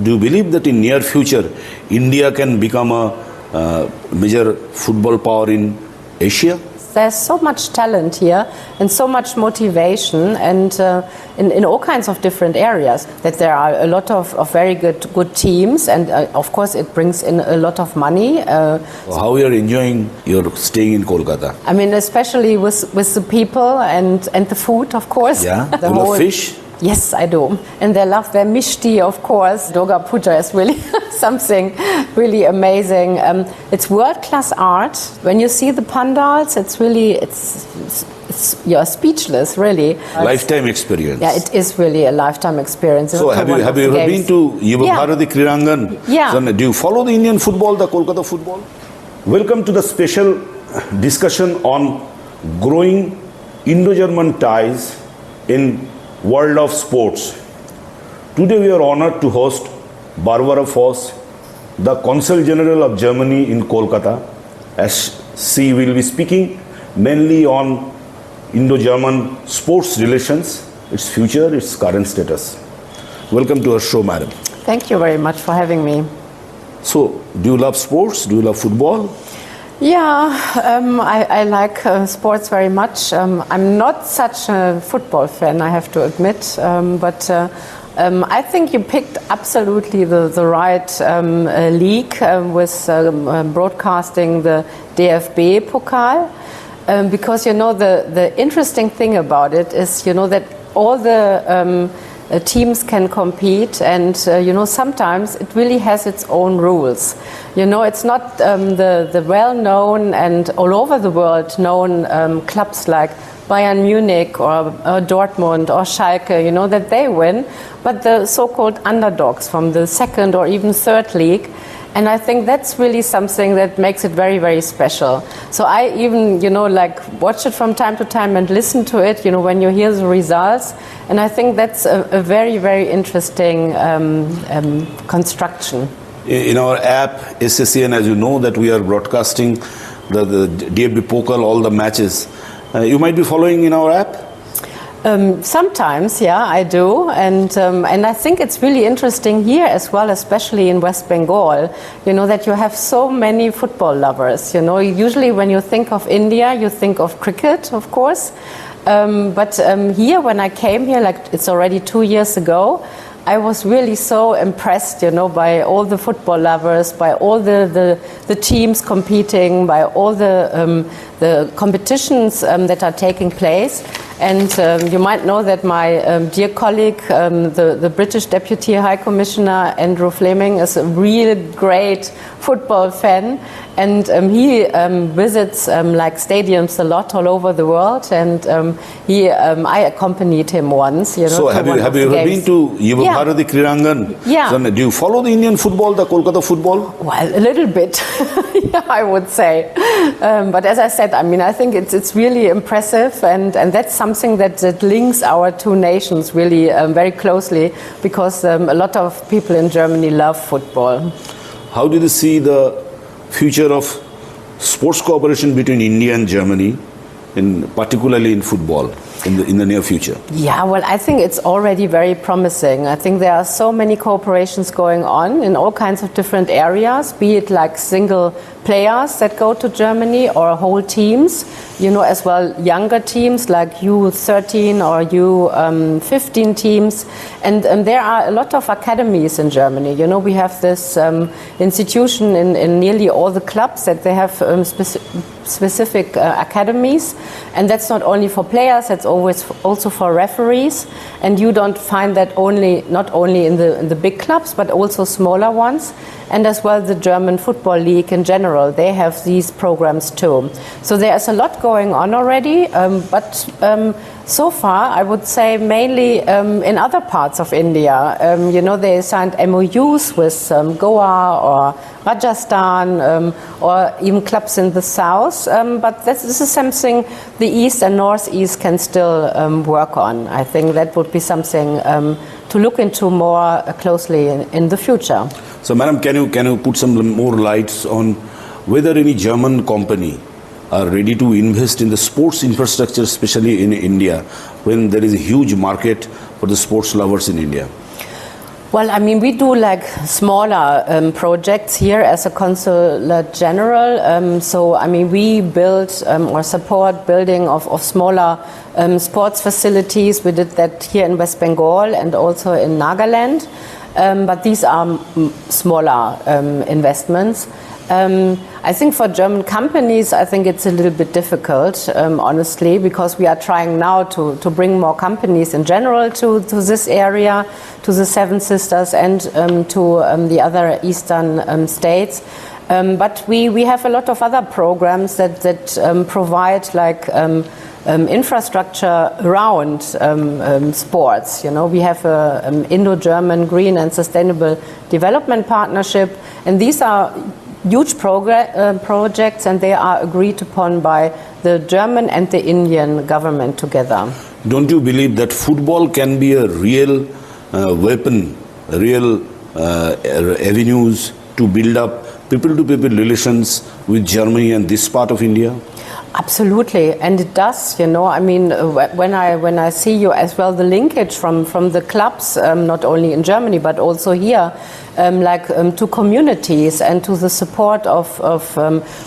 Do you believe that in near future, India can become a major football power in Asia? There's so much talent here and so much motivation, and in all kinds of different areas, that there are a lot of very good teams, and of course it brings in a lot of money. How you are enjoying your staying in Kolkata? I mean, especially with the people and the food, of course. Yeah, the you love fish? Yes, I do. And they love their mishti, of course. Durga Puja is really something really amazing. It's world-class art. When you see the pandals, it's really, you're speaceless, really. Lifetime experience. Yeah, it is really a lifetime experience. So have you ever been to Yuva Bharati Kridangan? Yeah. So do you follow the Indian football, the Kolkata football? Welcome to the special discussion on growing Indo-German ties in world of sports. Today we are honored to host Barbara Voss, the Consul General of Germany in Kolkata, as she will be speaking mainly on Indo-German sports relations, its future, its current status. Welcome to our show, madam. Thank you very much for having me. So, do you love sports? Do you love football? Yeah, I like sports very much. I'm not such a football fan, I have to admit, but I think you picked absolutely the right league with broadcasting the DFB Pokal, because the interesting thing about it is that all the teams can compete, and sometimes it really has its own rules. It's not the well-known and all over the world known clubs like Bayern Munich or Dortmund or Schalke, that they win, but the so-called underdogs from the second or even third league. And I think that's really something that makes it very, very special. So I even, watch it from time to time and listen to it, when you hear the results. And I think that's a very, very interesting construction. In our app, SSCN, as you know, that we are broadcasting the DFB Pokal, all the matches. You might be following in our app? Sometimes, yeah, I do, and I think it's really interesting here as well, especially in West Bengal, that you have so many football lovers. Usually when you think of India, you think of cricket, of course, but here, when I came here, it's already 2 years ago, I was really so impressed, by all the football lovers, by all the teams competing, by all the competitions that are taking place. And you might know that my dear colleague, the British Deputy High Commissioner, Andrew Fleming, is a real great football fan. And he visits stadiums a lot all over the world. And I accompanied him once. So have you ever been to Yuva Bharati Kridangan? Yeah. So do you follow the Indian football, the Kolkata football? Well, a little bit, yeah, I would say. But as I said, I think it's really impressive, and that's something that links our two nations really very closely, because a lot of people in Germany love football. How do you see the future of sports cooperation between India and Germany, particularly in football, in the near future? Yeah, well, I think it's already very promising. I think there are so many cooperations going on in all kinds of different areas, be it like single players that go to Germany or whole teams, as well younger teams like U13 or U15 teams. And there are a lot of academies in Germany. We have this institution in nearly all the clubs that they have specific academies. And that's not only for players, that's always also for referees. And you don't find that not only in the big clubs, but also smaller ones. And as well the German Football League in general, they have these programs too. So there's a lot going on already, but so far I would say mainly in other parts of India. They signed MOUs with Goa or Rajasthan or even clubs in the south, but this is something the east and northeast can still work on. I think that would be something to look into more closely in the future. So, madam, can you put some more lights on whether any German company are ready to invest in the sports infrastructure, especially in India, when there is a huge market for the sports lovers in India? Well, I mean, we do like smaller projects here as a Consulate General. So, I mean, we build or support building of smaller sports facilities. We did that here in West Bengal and also in Nagaland. But these are smaller investments. I think for German companies, I think it's a little bit difficult, honestly, because we are trying now to bring more companies in general to this area, to the Seven Sisters and to the other eastern states. But we have a lot of other programs that provide like infrastructure around sports. You know, we have a Indo-German Green and Sustainable Development Partnership, and these are huge projects, and they are agreed upon by the German and the Indian government together. Don't you believe that football can be a real weapon, real avenues to build up people-to-people relations with Germany and this part of India? Absolutely, and it does. You know, I mean, when I see you as well, the linkage from the clubs, not only in Germany but also here, to communities and to the support of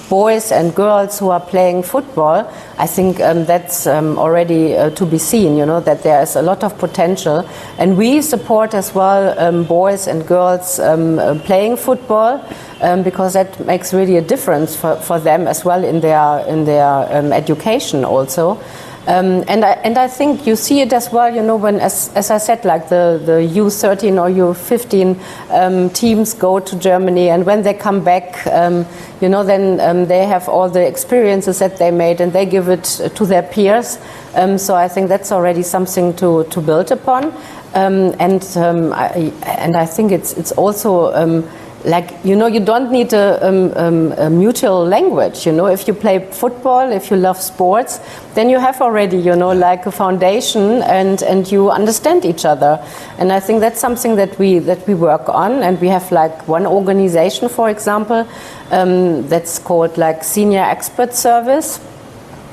boys and girls who are playing football. I think that's already to be seen. You know, that there is a lot of potential, and we support as well boys and girls playing football. Because that makes really a difference for them as well in their education also. And I think you see it as well, you know, when, as I said, like the U13 or U15 teams go to Germany, and when they come back, you know, then they have all the experiences that they made and they give it to their peers. So I think that's already something to build upon. And I think it's also like, you know, you don't need a mutual language. You know, if you play football, if you love sports, then you have already, you know, like a foundation, and you understand each other. And I think that's something that we work on. And we have like one organization, for example, that's called like Senior Expert Service.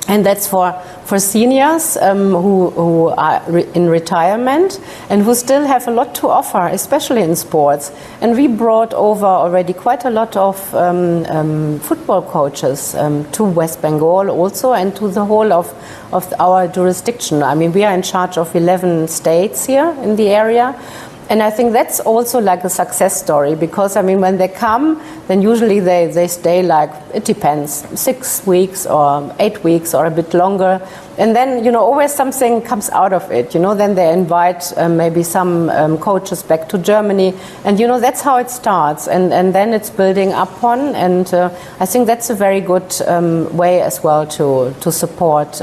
And that's for seniors who are in retirement and who still have a lot to offer, especially in sports. And we brought over already quite a lot of football coaches to West Bengal also, and to the whole of our jurisdiction. I mean, we are in charge of 11 states here in the area. And I think that's also like a success story, because I mean, when they come, then usually they stay like, it depends, 6 weeks or 8 weeks or a bit longer. And then, you know, always something comes out of it, you know, then they invite maybe some coaches back to Germany. And, you know, that's how it starts. And then it's building upon. And I think that's a very good way as well to support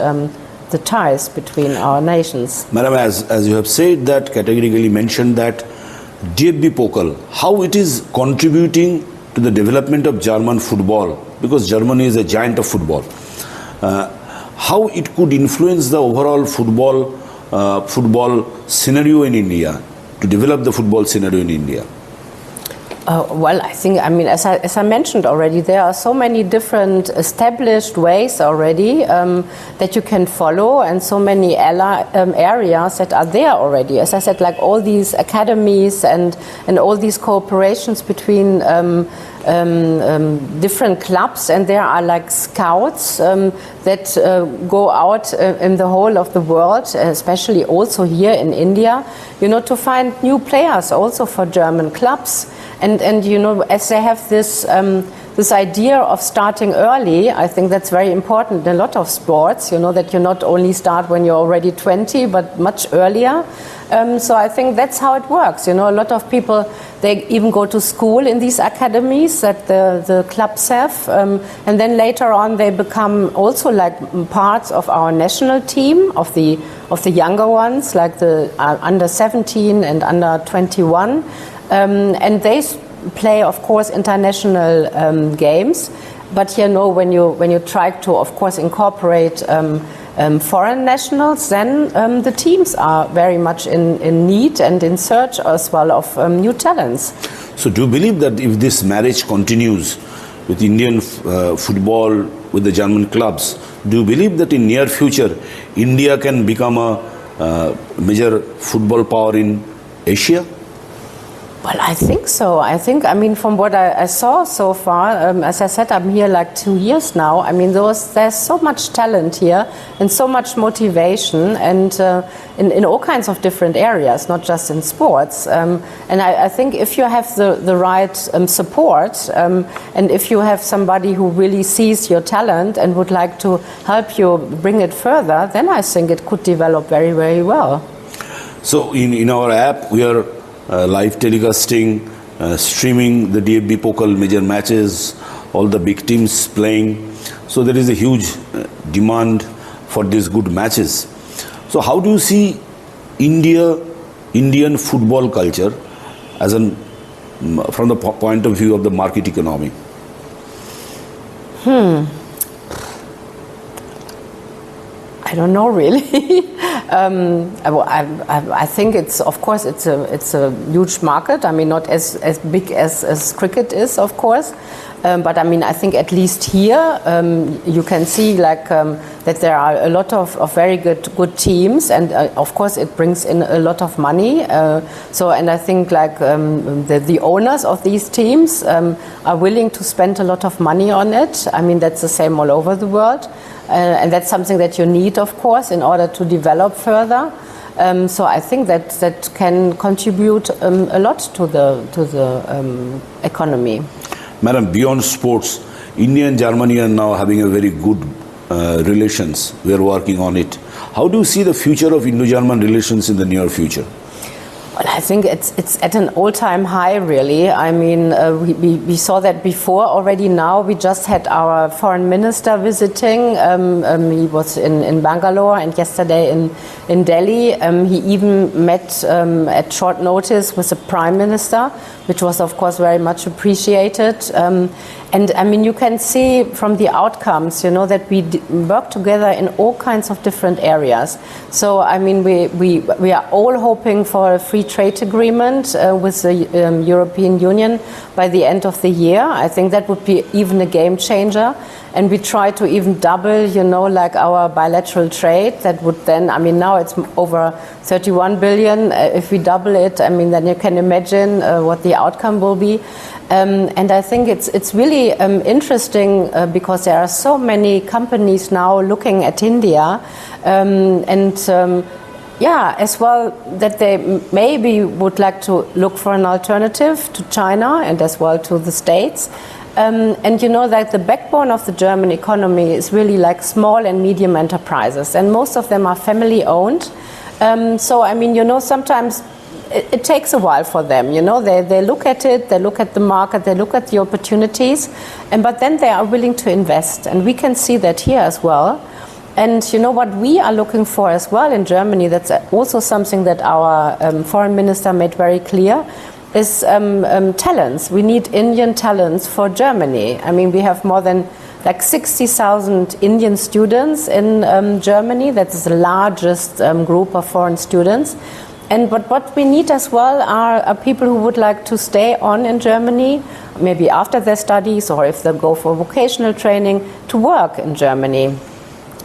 the ties between our nations. Madam, as you have said that, categorically mentioned that DFB Pokal, how it is contributing to the development of German football, because Germany is a giant of football. How it could influence the overall football scenario in India, to develop the football scenario in India? Well, I think, I mean, as I mentioned already, there are so many different established ways already that you can follow, and so many areas that are there already. As I said, like all these academies and all these cooperations between different clubs, and there are like scouts that go out in the whole of the world, especially also here in India, you know, to find new players also for German clubs. And you know, as they have this idea of starting early, I think that's very important in a lot of sports, you know, that you not only start when you're already 20, but much earlier. So I think that's how it works. You know, a lot of people, they even go to school in these academies that the clubs have. And then later on, they become also like parts of our national team, of the younger ones, like the under 17 and under 21. And they play, of course, international games. But you know, when you try to, of course, incorporate foreign nationals, then the teams are very much in need and in search as well of new talents. So do you believe that if this marriage continues with Indian football with the German clubs, do you believe that in near future India can become a major football power in Asia? Well, I think so. I mean, from what I saw so far, as I said, I'm here like 2 years now. I mean, there's so much talent here and so much motivation, and in all kinds of different areas, not just in sports. And I think if you have the right support, and if you have somebody who really sees your talent and would like to help you bring it further, then I think it could develop very, very well. So in our app, we are live telecasting, streaming the DFB Pokal major matches, all the big teams playing. So there is a huge demand for these good matches. So how do you see Indian football culture as from the point of view of the market economy? I don't know really. I think it's, of course, it's a huge market. I mean, not as big as cricket is, of course. But I mean, I think at least here you can see like that there are a lot of very good teams, and of course it brings in a lot of money. And I think like the owners of these teams are willing to spend a lot of money on it. I mean, that's the same all over the world. And that's something that you need, of course, in order to develop further. So I think that can contribute a lot to the economy. Madam, beyond sports, India and Germany are now having a very good relations. We are working on it. How do you see the future of Indo-German relations in the near future? Well, I think it's at an all-time high, really. I mean, we saw that before already. Now we just had our foreign minister visiting. He was in Bangalore, and yesterday in Delhi. He even met at short notice with the prime minister, which was of course very much appreciated. And I mean, you can see from the outcomes, you know, that we work together in all kinds of different areas. So I mean, we are all hoping for a free trade agreement with the European Union by the end of the year. I think that would be even a game changer. And we try to even double, you know, like our bilateral trade. That would then, I mean, now it's over 31 billion. If we double it, I mean, then you can imagine what the outcome will be. And I think it's really interesting because there are so many companies now looking at India, as well, that they maybe would like to look for an alternative to China and as well to the States. And you know that the backbone of the German economy is really like small and medium enterprises, and most of them are family owned. So I mean, you know, sometimes it takes a while for them, you know, they look at it, they look at the market, they look at the opportunities, but then they are willing to invest, and we can see that here as well. And you know what we are looking for as well in Germany, that's also something that our foreign minister made very clear, is talents. We need Indian talents for Germany. I mean, we have more than like 60,000 Indian students in Germany. That is the largest group of foreign students. But what we need as well are people who would like to stay on in Germany, maybe after their studies, or if they go for vocational training, to work in Germany.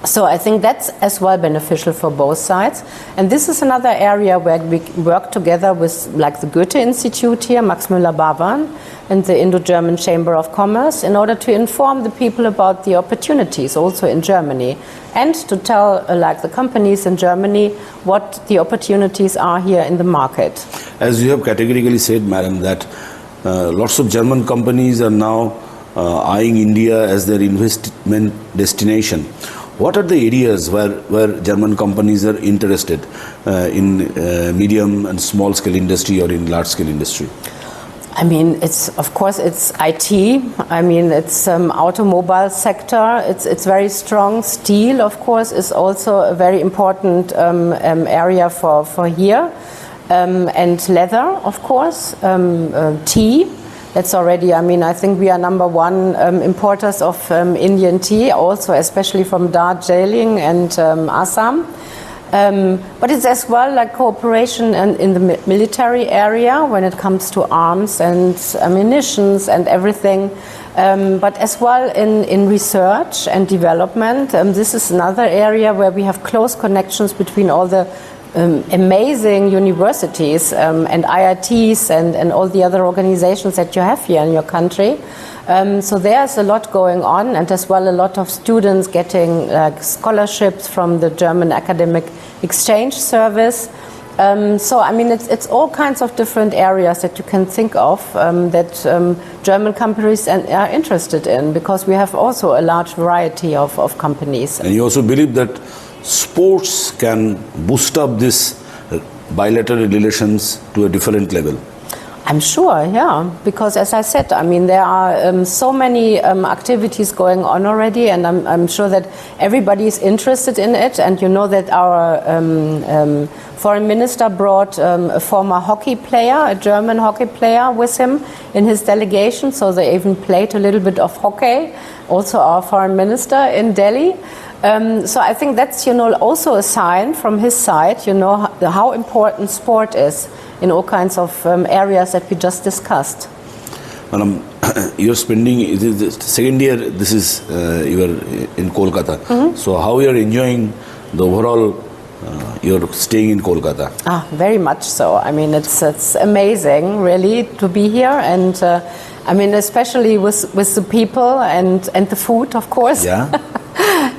So I think that's as well beneficial for both sides. And this is another area where we work together with like the Goethe Institute here, Max Müller-Barwan, and the Indo-German Chamber of Commerce, in order to inform the people about the opportunities also in Germany, and to tell like the companies in Germany what the opportunities are here in the market. As you have categorically said, madam, that lots of German companies are now eyeing India as their investment destination. What are the areas where German companies are interested in medium and small scale industry or in large scale industry? I mean, it's of course it's IT. I mean, it's automobile sector. It's very strong. Steel, of course, is also a very important area for here, and leather, of course. Tea. That's already, I mean, I think we are #1 importers of Indian tea, also especially from Darjeeling and Assam. But it's as well like cooperation in the military area when it comes to arms and ammunitions and everything. But as well in research and development. This is another area where we have close connections between all the amazing universities and IITs and all the other organizations that you have here in your country. So there's a lot going on, and as well a lot of students getting scholarships from the German Academic Exchange Service. So I mean, it's all kinds of different areas that you can think of that German companies are interested in, because we have also a large variety of companies. And you also believe that sports can boost up this bilateral relations to a different level? I'm sure, yeah, because as I said, I mean, there are so many activities going on already, and I'm sure that everybody is interested in it. And you know that our foreign minister brought a former hockey player, a German hockey player, with him in his delegation, so they even played a little bit of hockey, also our foreign minister in Delhi. So I think that's, you know, also a sign from his side, you know, how important sport is in all kinds of areas that we just discussed. Madam, you're spending, it is the second year, this is, you are in Kolkata. So how you are enjoying the overall, you're staying in Kolkata? Very much so. I mean, it's amazing, really, to be here. And I mean, especially with the people and the food, of course. Yeah.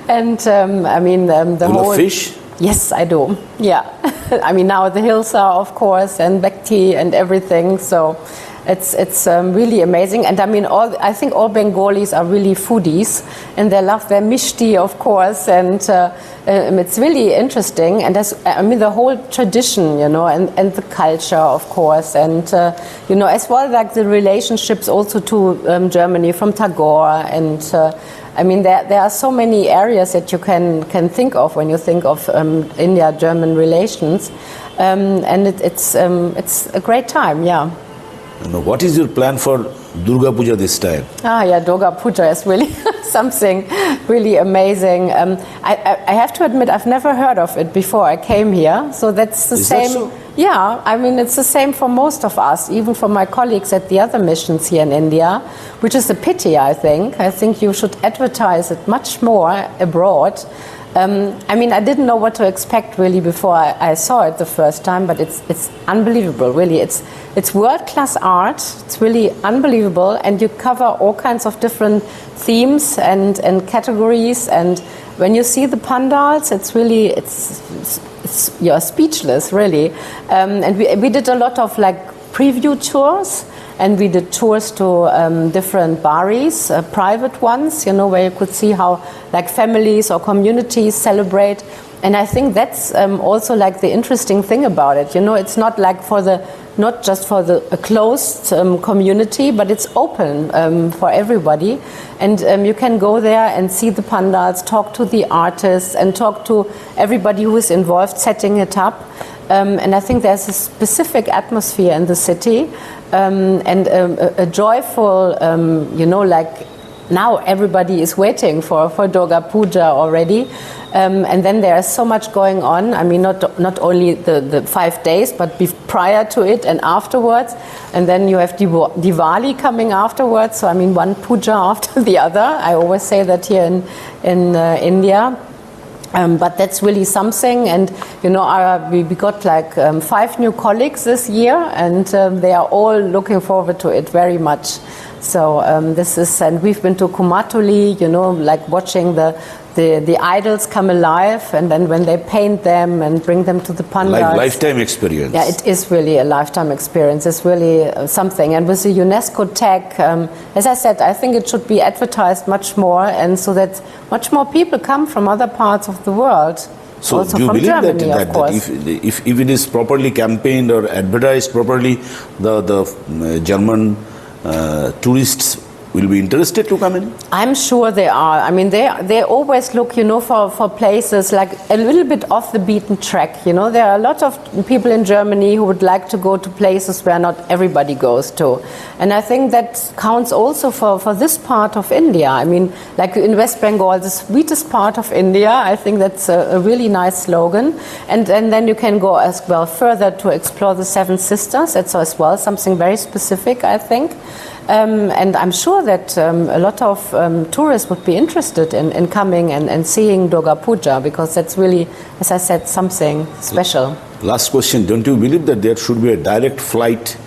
And I mean, the you whole... love fish? Yes, I do. Yeah. I mean, now the hills are, of course, and Bekti and everything. So it's really amazing. And I mean, I think all Bengalis are really foodies, and they love their mishti, of course. And it's really interesting. And I mean, the whole tradition, you know, and the culture, of course. And, you know, as well, like the relationships also to Germany from Tagore. And I mean, there are so many areas that you can think of when you think of India-German relations, and it's a great time, yeah. What is your plan for Durga Puja this time? Yeah, Durga Puja is really something really amazing. I have to admit, I've never heard of it before I came here, so that's the same. That so? Yeah, I mean, it's the same for most of us, even for my colleagues at the other missions here in India, which is a pity, I think. I think you should advertise it much more abroad. I mean, I didn't know what to expect really before I saw it the first time, but it's unbelievable, really. It's world-class art. It's really unbelievable, and you cover all kinds of different themes and categories. And when you see the pandals, it's really you're speechless, really. And we did a lot of like preview tours. And we did tours to different baris, private ones, you know, where you could see how like families or communities celebrate. And I think that's also like the interesting thing about it. You know, it's not like not just for a closed community, but it's open for everybody. And you can go there and see the pandals, talk to the artists, and talk to everybody who is involved setting it up. And I think there's a specific atmosphere in the city, and a joyful, you know, like now everybody is waiting for Durga Puja already. And then there is so much going on. I mean, not only the 5 days, but prior to it and afterwards. And then you have Diwali coming afterwards. So I mean, one puja after the other. I always say that here in India. But that's really something, and you know, we got like 5 new colleagues this year, and they are all looking forward to it very much. So and we've been to Kumatuli, you know, like watching the idols come alive, and then when they paint them and bring them to the pandals. Like lifetime experience. Yeah, it is really a lifetime experience. It's really something. And with the UNESCO tag, as I said, I think it should be advertised much more, and so that much more people come from other parts of the world. So also do you from believe Germany, that of course. if it is properly campaigned or advertised properly, the German tourists will be interested to come in? I'm sure they are. I mean, they always look, you know, for places like a little bit off the beaten track. You know, there are a lot of people in Germany who would like to go to places where not everybody goes to. And I think that counts also for this part of India. I mean, like in West Bengal, the sweetest part of India, I think that's a really nice slogan. And then you can go as well further to explore the Seven Sisters. That's as well something very specific, I think. And I'm sure that a lot of tourists would be interested in coming and seeing Durga Puja, because that's really, as I said, something special. Last question, don't you believe that there should be a direct flight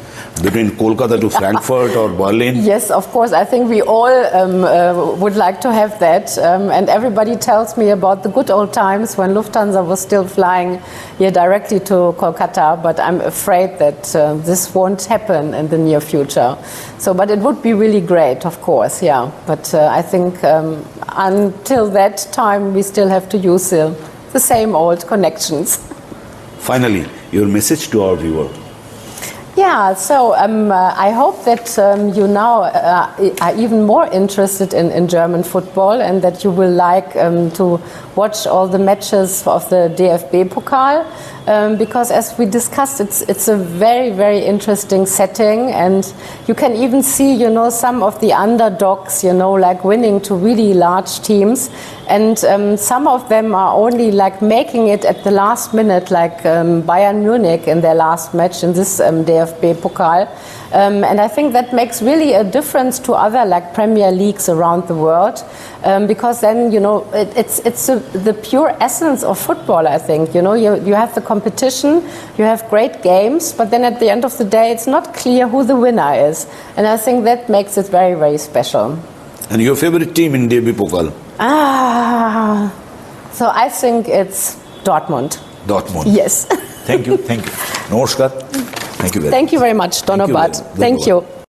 between Kolkata to Frankfurt or Berlin? Yes, of course. I think we all would like to have that. And everybody tells me about the good old times when Lufthansa was still flying here directly to Kolkata. But I'm afraid that this won't happen in the near future. So, but it would be really great, of course, yeah. But I think until that time, we still have to use the same old connections. Finally, your message to our viewer. Yeah, so I hope that you now are even more interested in German football, and that you will like to watch all the matches of the DFB Pokal, because as we discussed, it's a very, very interesting setting, and you can even see, some of the underdogs, like winning to really large teams, and some of them are only like making it at the last minute, like Bayern Munich in their last match in this DFB Pokal. And I think that makes really a difference to other like Premier Leagues around the world, because then, it's the pure essence of football, I think. You have the competition, you have great games, but then at the end of the day, it's not clear who the winner is. And I think that makes it very, very special. And your favorite team in DFB Pokal? So I think it's Dortmund. Dortmund. Yes. Thank you. Namaskar. Thank you very much. Thank you very much, Donobad. Thank you.